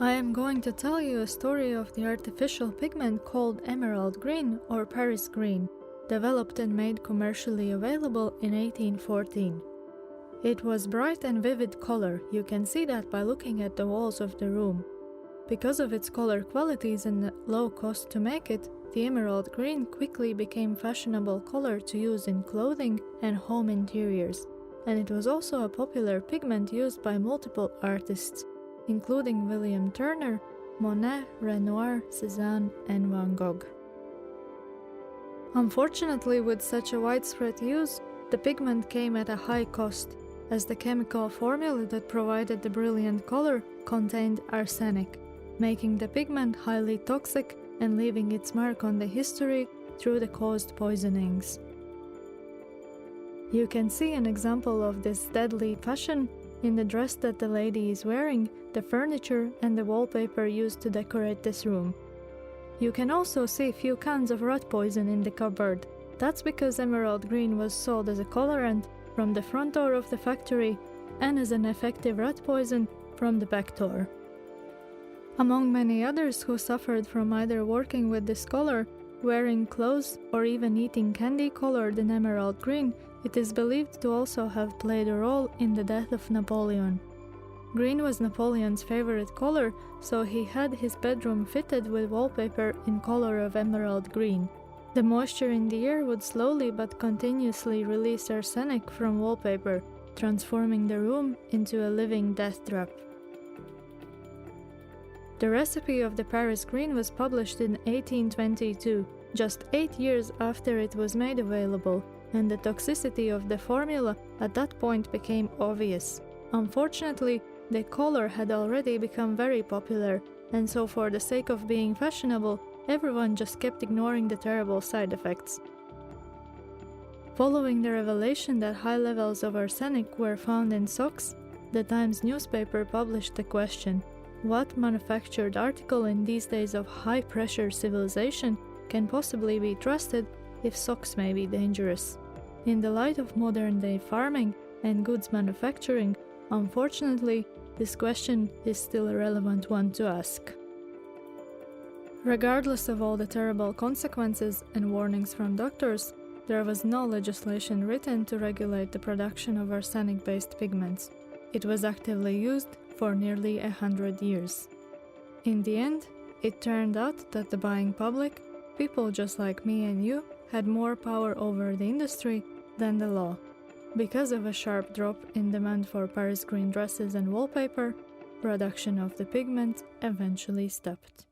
I am going to tell you a story of the artificial pigment called emerald green or Paris green, developed and made commercially available in 1814. It was bright and vivid color, you can see that by looking at the walls of the room. Because of its color qualities and the low cost to make it, the emerald green quickly became fashionable color to use in clothing and home interiors, and it was also a popular pigment used by multiple artists, including William Turner, Monet, Renoir, Cézanne, and Van Gogh. Unfortunately, with such a widespread use, the pigment came at a high cost, as the chemical formula that provided the brilliant color contained arsenic, making the pigment highly toxic and leaving its mark on the history through the caused poisonings. You can see an example of this deadly fashion in the dress that the lady is wearing, the furniture and the wallpaper used to decorate this room. You can also see few cans of rat poison in the cupboard. That's because emerald green was sold as a colorant from the front door of the factory and as an effective rat poison from the back door. Among many others who suffered from either working with this color, wearing clothes, or even eating candy colored in emerald green, it is believed to also have played a role in the death of Napoleon. Green was Napoleon's favorite color, so he had his bedroom fitted with wallpaper in color of emerald green. The moisture in the air would slowly but continuously release arsenic from wallpaper, transforming the room into a living death trap. The recipe of the Paris green was published in 1822, just 8 years after it was made available, and the toxicity of the formula at that point became obvious. Unfortunately, the color had already become very popular, and so for the sake of being fashionable, everyone just kept ignoring the terrible side effects. Following the revelation that high levels of arsenic were found in socks, the Times newspaper published the question, what manufactured article in these days of high-pressure civilization can possibly be trusted if socks may be dangerous? In the light of modern-day farming and goods manufacturing, unfortunately, this question is still a relevant one to ask. Regardless of all the terrible consequences and warnings from doctors, there was no legislation written to regulate the production of arsenic-based pigments. It was actively used for nearly 100 years. In the end, it turned out that the buying public, people just like me and you, had more power over the industry than the law. Because of a sharp drop in demand for Paris green dresses and wallpaper, production of the pigment eventually stopped.